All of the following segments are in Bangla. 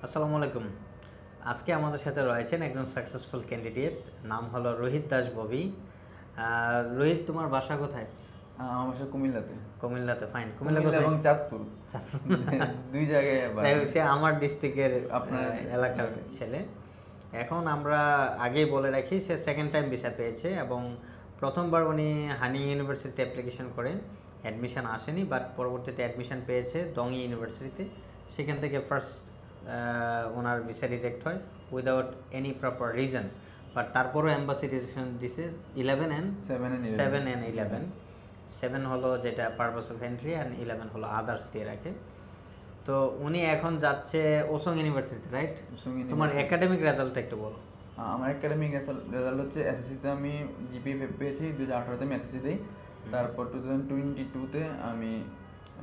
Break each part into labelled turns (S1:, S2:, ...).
S1: আসসালামু আলাইকুম। আজকে আমাদের সাথে রয়েছেন একজন সাকসেসফুল ক্যান্ডিডেট, নাম হলো রোহিত দাস ববি। রোহিত, তোমার বাসা কোথায়?
S2: আমার বাসা কুমিল্লাতে।
S1: কুমিল্লাতে? ফাইন।
S2: কুমিল্লা এবং চাঁদপুর।
S1: চাঁদপুর।
S2: দুই জায়গায়।
S1: সে আমার ডিস্ট্রিক্টের
S2: আপনার
S1: এলাকার ছেলে। এখন আমরা আগেই বলে রাখি, সে সেকেন্ড টাইম ভিসা পেয়েছে এবং প্রথমবার উনি হানি ইউনিভার্সিটিতে অ্যাপ্লিকেশন করেন, অ্যাডমিশন আসেনি, বাট পরবর্তীতে অ্যাডমিশন পেয়েছে দংই ইউনিভার্সিটিতে। সেখান থেকে ফার্স্ট ওনার ভিসা রিজেক্ট হয় without any proper reason, but তারপরও এম্বাসি ডিসিশন দিছে 11 and 7 and 11। 7 হলো যেটা পারপাস অফ এন্ট্রি অ্যান্ড 11 হলো আদার্স দিয়ে রাখে। তো উনি এখন যাচ্ছে ওসং ইউনিভার্সিটি, রাইট? তোমার একাডেমিক রেজাল্টটা একটু বলো।
S2: আমার একাডেমিক রেজাল্ট হচ্ছে এসএসসিতে আমি জিপিএ পেয়েছি 2018-তে আমি এসএসসি দিই। তারপর 2022-তে আমি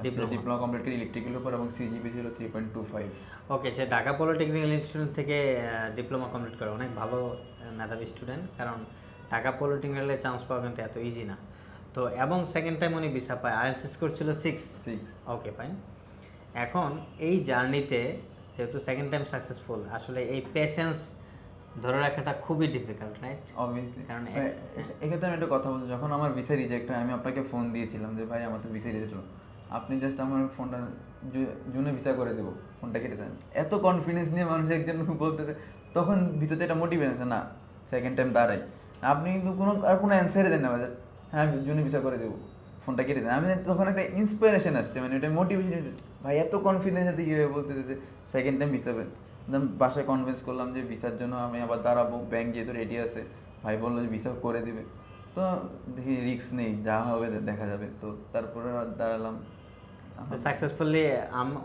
S2: ডিপ্লোমা কমপ্লিট করি ইলেকট্রিক্যাল উপর এবং সিজিপি ছিল 3.25।
S1: ওকে, সে ঢাকা পলিটেকনিক্যাল ইনস্টিটিউট থেকে ডিপ্লোমা কমপ্লিট করে, অনেক ভালো মেধাবী স্টুডেন্ট, কারণ ঢাকা পলিটেকনিক্যালে চান্স পাওয়া কিন্তু এত ইজি না। তো এবং সেকেন্ড টাইম উনি ভিসা পায়, আইএলটিএস স্কোর ছিল 6। ওকে, ফাইন। এখন এই জার্নিতে যেহেতু সেকেন্ড টাইম সাকসেসফুল, আসলে এই পেশেন্স ধরে রাখাটা খুবই ডিফিকাল্ট, রাইট?
S2: অবভিয়াসলি। কারণ এক্ষেত্রে আমি একটা কথা বলছি, যখন আমার ভিসা রিজেক্ট হয় আমি আপনাকে ফোন দিয়েছিলাম যে ভাই আমার তো ভিসা রিজেক্ট হলো, আপনি জাস্ট আমার ফোনটা জুনে ভিসা করে দেবো, ফোনটা কেটে দেন। এত কনফিডেন্স নিয়ে মানুষ একজন বলতেছে, তখন ভিতরে একটা মোটিভেশন না সেকেন্ড টাইম দাঁড়াই। আপনি কিন্তু কোনো অ্যান্সারই দেন না, হ্যাঁ জুনে ভিসা করে দেবো, ফোনটা কেটে দেন। আমি তখন একটা ইন্সপিরেশন আসছে, মানে এটা মোটিভেশন। ভাই এত কনফিডেন্স সাথে কীভাবে বলতেছে যে সেকেন্ড টাইম ভিসা পেন। বাসায় কনভিন্স করলাম যে ভিসার জন্য আমি আবার দাঁড়াবো, ব্যাংক যেহেতু রেডি আছে, ভাই বললো যে ভিসা করে দিবে। তো দেখি রিস্ক নেই, যা হবে দেখা যাবে। তো তারপরে দাঁড়ালাম
S1: সাকসেসফুলি।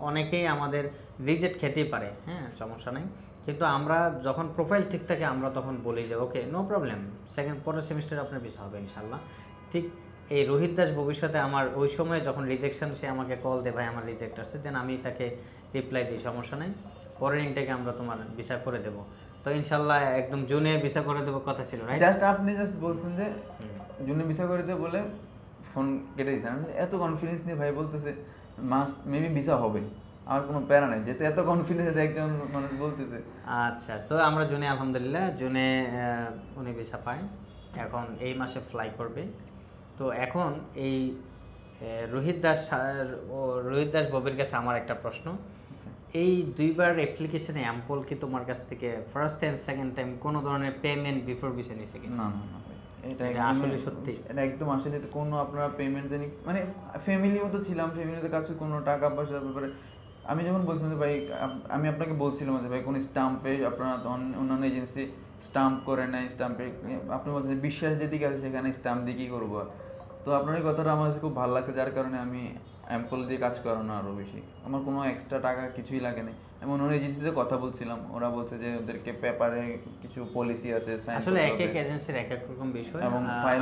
S1: অনেকেই আমাদের রিজেক্ট খেতেই পারে, হ্যাঁ, সমস্যা নেই, কিন্তু আমরা যখন প্রোফাইল ঠিক থাকে আমরা তখন বলি যে ওকে, নো প্রবলেম, পরের সেমিস্টারে আপনার ভিসা হবে ইনশাল্লাহ। ঠিক এই রোহিত দাস ভবিষ্যতে আমার ওই সময় যখন রিজেকশন, সে আমাকে কল দে, ভাই আমার রিজেক্ট আসছে, দেন আমি তাকে রিপ্লাই দিই, সমস্যা নেই, পরের ইনটেকে আমরা তোমার ভিসা করে দেবো। তো ইনশাল্লাহ একদম জুনে ভিসা করে দেবো কথা ছিল, রাইট?
S2: আপনি জাস্ট বলছেন যে জুনে ভিসা করে দেবো বলে ফোন কেটে দিয়েছেন। এত কনফিডেন্স নিয়ে ভাই বলতেছে মাস্ট মেবি ভিসা হবে, আর কোনো প্যারা নেই, যেহেতু এত কনফিডেন্স একজন মানুষ বলতেছে।
S1: আচ্ছা, তো আমরা জুনে আলহামদুলিল্লাহ জুনে উনি ভিসা পায়, এখন এই মাসে ফ্লাই করবে। তো এখন এই রোহিত দাস ববির কাছে আমার একটা প্রশ্ন, এই দুইবার অ্যাপ্লিকেশনে অ্যাম্পল কি তোমার কাছ থেকে ফার্স্ট এন্ড সেকেন্ড টাইম কোনো ধরনের পেমেন্ট বিফোর ভিসা নিয়েছে কি?
S2: না না না,
S1: এটা আসলে সত্যি,
S2: এটা একদম আসলে কোনো আপনারা পেমেন্ট জানি, মানে ফ্যামিলির মতো ছিলাম, ফ্যামিলিতে কাছে কোনো টাকা পয়সার ব্যাপারে আমি যখন বলছিলাম যে ভাই, আমি আপনাকে বলছিলাম যে ভাই কোন স্টাম্পে আপনারা অন্যান্য এজেন্সি স্টাম্প করে নেয়, স্টাম্পে আপনি বলছেন বিশ্বাস যেদিকে আছে সেখানে স্টাম্প দিয়ে কী করবো। তো আপনার এই কথাটা আমার কাছে খুব ভালো লাগছে, যার কারণে আমি অ্যাম্পল দিয়ে কাজ করানো আরও বেশি, আমার কোনো এক্সট্রা টাকা কিছুই লাগে না। এমন অন্য এজেন্সিতে কথা বলছিলাম, ওরা বলছে যে ওদেরকে পেপারে কিছু পলিসি আছে,
S1: আসলে এক এক এজেন্সির এক এক রকম বিষয়, এবং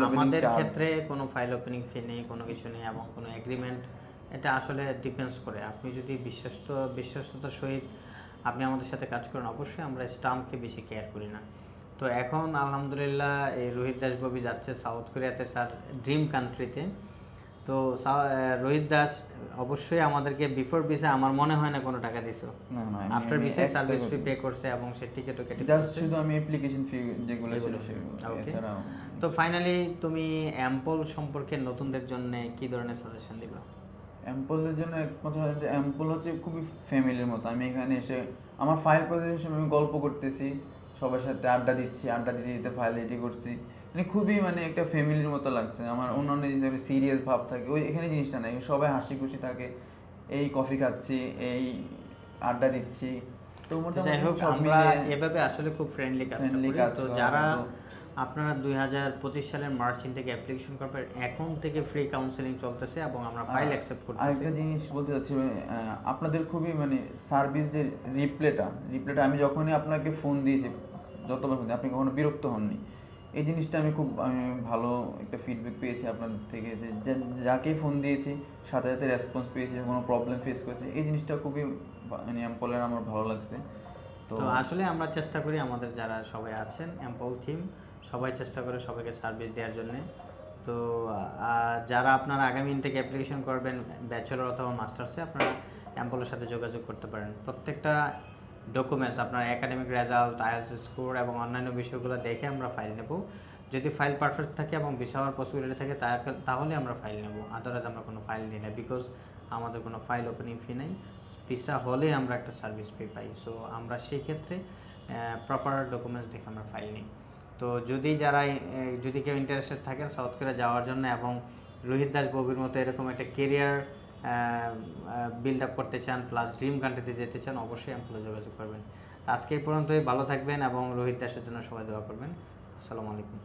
S1: আমাদের ক্ষেত্রে কোনো ফাইল ওপেনিং ফি নেই, কোনো কিছু নেই, এবং কোনো এগ্রিমেন্ট, এটা আসলে ডিপেন্ডস করে। আপনি যদি বিশ্বস্ততার সহিত আপনি আমাদের সাথে কাজ করেন, অবশ্যই আমরা স্টাম্পকে বেশি কেয়ার করি না। তো এখন আলহামদুলিল্লাহ এই রোহিত দাস ববি যাচ্ছে সাউথ কোরিয়াতে, তার ড্রিম কান্ট্রিতে। তো রোহিত দাস অবশ্যই আমাদেরকে বিফোর ভিসা আমার মনে হয় না কোনো টাকা দিছো, আফটার ভিসা সার্ভিস ফি পে করছে এবং সে টিকেটও কেটে দিয়েছে,
S2: শুধু আমি অ্যাপ্লিকেশন ফি যেগুলো ছিল সেগুলো।
S1: তো ফাইনালি তুমি অ্যাম্পল সম্পর্কে নতুনদের জন্য কি ধরনের সাজেশন দিবা?
S2: অ্যাম্পলের জন্য একমাত্র যে অ্যাম্পল হচ্ছে খুবই ফ্যামিলির মতো। আমি এখানে এসে আমার ফাইল প্রেজেন্টেশন আমি গল্প করতেছি, সবার সাথে আড্ডা দিতে দিতে ফাইল রেডি করছি, মানে খুবই মানে একটা ফ্যামিলির মতো লাগছে। আমার অন্যান্য হিসাবে সিরিয়াস ভাব থাকে, ওই এখানে জিনিসটা নেই, সবাই হাসি খুশি থাকে, এই কফি খাচ্ছি, এই আড্ডা দিচ্ছি। তো
S1: যাই হোক, আমরা এভাবে আসলে খুব ফ্রেন্ডলি কাজ করি। তো যারা আপনারা 2025 সালের মার্চ থেকে অ্যাপ্লিকেশন করবেন, এখন থেকে ফ্রি কাউন্সেলিং চলতেছে এবং আমরা ফাইল অ্যাকসেপ্ট করতেছি।
S2: আরেকটা জিনিস বলতে চাচ্ছি, আপনাদের খুবই মানে সার্ভিস যে রিপ্লেটা আমি যখনই আপনাকে ফোন দিয়েছি, যতবার ফোন আপনি কখনো বিরক্ত হননি। এই জিনিসটা আমি ভালো একটা ফিডব্যাক পেয়েছি আপনাদের থেকে, যে যাকে ফোন দিয়েছি সাথে সাথে রেসপন্স পেয়েছি, কোনো প্রবলেম ফেস করেছে, এই জিনিসটা খুবই মানে অ্যাম্পলের আমার ভালো লাগছে।
S1: তো আসলে আমরা চেষ্টা করি, আমাদের যারা সবাই আছেন অ্যাম্পল টিম সবাই চেষ্টা করে সবাইকে সার্ভিস দেওয়ার জন্য। তো যারা আপনারা আগামী ইনটেক অ্যাপ্লিকেশন করবেন ব্যাচেলর অথবা মাস্টার্সে, আপনারা অ্যাম্পলের সাথে যোগাযোগ করতে পারেন। প্রত্যেকটা ডকুমেন্টস, আপনার একাডেমিক রেজাল্ট, আইএলটিএস স্কোর এবং অন্যান্য বিষয়গুলো দেখে আমরা ফাইল নেব। যদি ফাইল পারফেক্ট থাকে এবং ভিসা হওয়ার পসিবিলিটি থাকে তাহলে আমরা ফাইল নেব, আদারওয়াইজ আমরা কোনো ফাইল নিই না, বিকজ আমাদের কোনো ফাইল ওপেনিং ফি নেই। ভিসা হলে আমরা একটা সার্ভিস ফি পাই, সো আমরা সেই ক্ষেত্রে প্রপার ডকুমেন্টস দেখে আমরা ফাইল নিই। তো যদি কেউ ইন্টারেস্টেড থাকেন সাউথ কোরিয়া যাওয়ার জন্য এবং রোহিত দাস ববির মতো এরকম একটা কেরিয়ার বিল্ড আপ করতে চান, প্লাস ড্রিম কান্ট্রিতে যেতে চান, অবশ্যই আমাকে যোগাযোগ করবেন। তো আজকে এই পর্যন্তই, ভালো থাকবেন এবং রোহিত দাসের জন্য সবাই দোয়া করবেন। আসসালামু আলাইকুম।